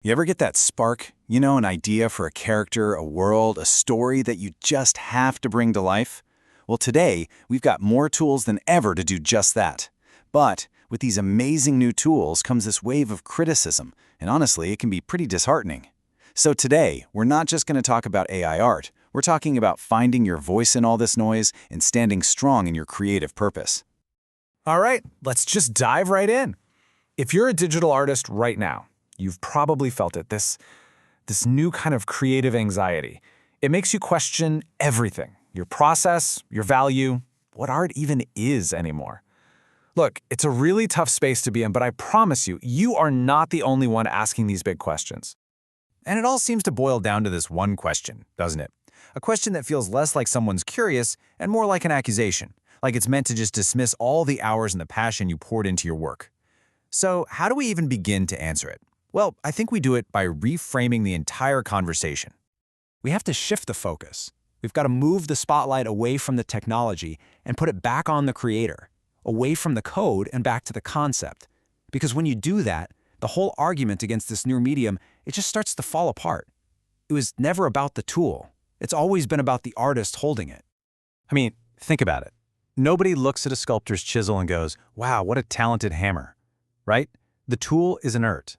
You ever get that spark, an idea for a character, a world, a story that you just have to bring to life? Well, today, we've got more tools than ever to do just that. But with these amazing new tools comes this wave of criticism, and honestly, it can be pretty disheartening. So today, we're not just going to talk about AI art, we're talking about finding your voice in all this noise and standing strong in your creative purpose. All right, let's just dive right in. If you're a digital artist right now, you've probably felt it, this new kind of creative anxiety. It makes you question everything, your process, your value, what art even is anymore. Look, it's a really tough space to be in, but I promise you, you are not the only one asking these big questions. And it all seems to boil down to this one question, doesn't it? A question that feels less like someone's curious and more like an accusation, like it's meant to just dismiss all the hours and the passion you poured into your work. So how do we even begin to answer it? Well, I think we do it by reframing the entire conversation. We have to shift the focus. We've got to move the spotlight away from the technology and put it back on the creator, away from the code and back to the concept. Because when you do that, the whole argument against this new medium, it just starts to fall apart. It was never about the tool. It's always been about the artist holding it. I mean, think about it. Nobody looks at a sculptor's chisel and goes, wow, what a talented hammer, right? The tool is inert.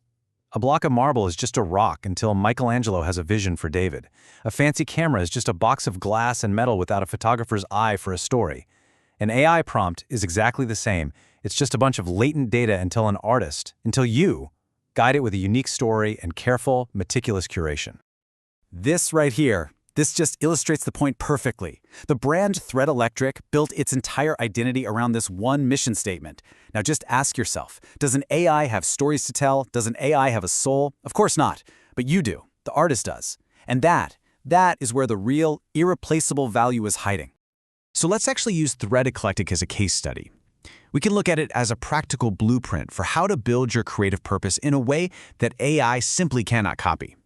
A block of marble is just a rock until Michelangelo has a vision for David. A fancy camera is just a box of glass and metal without a photographer's eye for a story. An AI prompt is exactly the same. It's just a bunch of latent data until you guide it with a unique story and careful, meticulous curation. This right here, this just illustrates the point perfectly. The brand ThreadEclectic built its entire identity around this one mission statement. Now just ask yourself, does an AI have stories to tell? Does an AI have a soul? Of course not, but you do. The artist does. And that is where the real, irreplaceable value is hiding. So let's actually use ThreadEclectic as a case study. We can look at it as a practical blueprint for how to build your creative purpose in a way that AI simply cannot copy.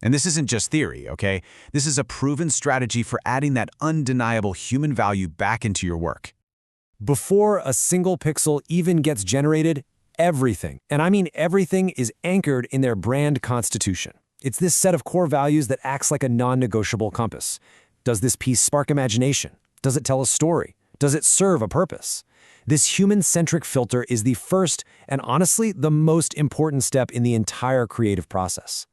And this isn't just theory, okay? This is a proven strategy for adding that undeniable human value back into your work. Before a single pixel even gets generated, everything, and I mean everything, is anchored in their brand constitution. It's this set of core values that acts like a non-negotiable compass. Does this piece spark imagination? Does it tell a story? Does it serve a purpose? This human-centric filter is the first and honestly the most important step in the entire creative process.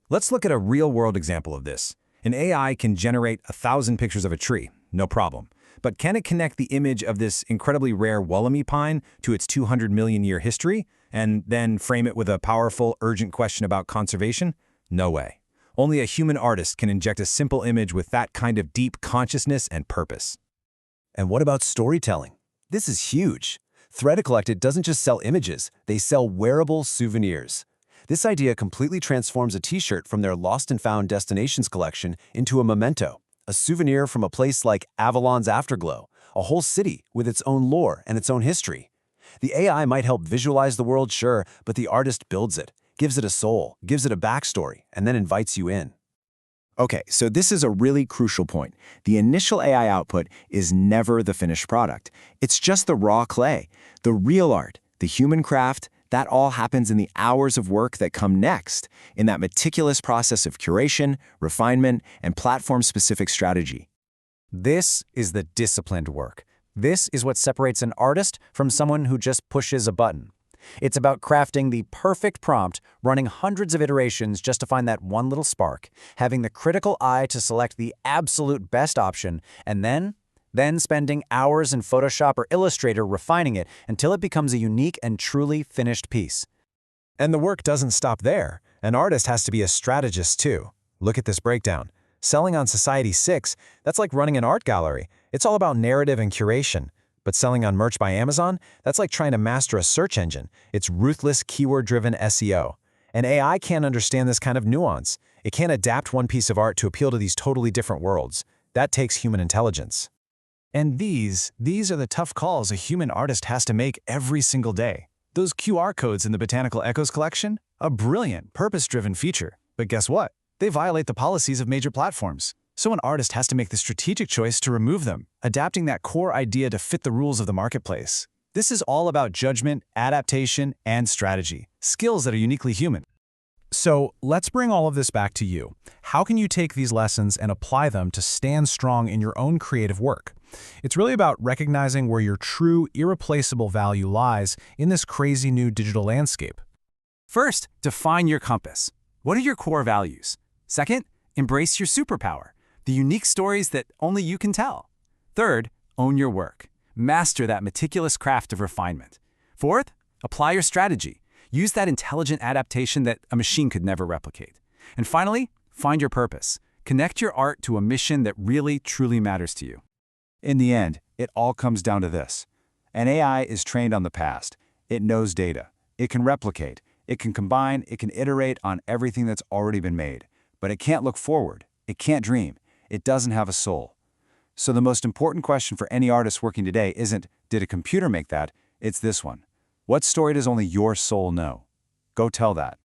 Let's look at a real-world example of this. An AI can generate 1,000 pictures of a tree, no problem. But can it connect the image of this incredibly rare Wollemi pine to its 200 million year history, and then frame it with a powerful, urgent question about conservation? No way. Only a human artist can inject a simple image with that kind of deep consciousness and purpose. And what about storytelling? This is huge. ThreadEclectic doesn't just sell images, they sell wearable souvenirs. This idea completely transforms a t-shirt from their Lost and Found Destinations collection into a memento, a souvenir from a place like Avalon's Afterglow, a whole city with its own lore and its own history. The AI might help visualize the world, sure, but the artist builds it, gives it a soul, gives it a backstory, and then invites you in. Okay, so this is a really crucial point. The initial AI output is never the finished product. It's just the raw clay. The real art, the human craft, that all happens in the hours of work that come next, in that meticulous process of curation, refinement, and platform-specific strategy. This is the disciplined work. This is what separates an artist from someone who just pushes a button. It's about crafting the perfect prompt, running hundreds of iterations just to find that one little spark, having the critical eye to select the absolute best option, and then spending hours in Photoshop or Illustrator refining it until it becomes a unique and truly finished piece. And the work doesn't stop there. An artist has to be a strategist too. Look at this breakdown. Selling on Society6, that's like running an art gallery. It's all about narrative and curation. But selling on Merch by Amazon, that's like trying to master a search engine. It's ruthless, keyword-driven SEO. And AI can't understand this kind of nuance. It can't adapt one piece of art to appeal to these totally different worlds. That takes human intelligence. And these are the tough calls a human artist has to make every single day. Those QR codes in the Botanical Echoes collection? A brilliant, purpose-driven feature. But guess what? They violate the policies of major platforms. So an artist has to make the strategic choice to remove them, adapting that core idea to fit the rules of the marketplace. This is all about judgment, adaptation, and strategy, skills that are uniquely human. So let's bring all of this back to you. How can you take these lessons and apply them to stand strong in your own creative work? It's really about recognizing where your true, irreplaceable value lies in this crazy new digital landscape. First, define your compass. What are your core values? Second, embrace your superpower, the unique stories that only you can tell. Third, own your work. Master that meticulous craft of refinement. Fourth, apply your strategy. Use that intelligent adaptation that a machine could never replicate. And finally, find your purpose. Connect your art to a mission that really, truly matters to you. In the end, it all comes down to this. An AI is trained on the past. It knows data. It can replicate. It can combine. It can iterate on everything that's already been made. But it can't look forward. It can't dream. It doesn't have a soul. So the most important question for any artist working today isn't, did a computer make that? It's this one. What story does only your soul know? Go tell that.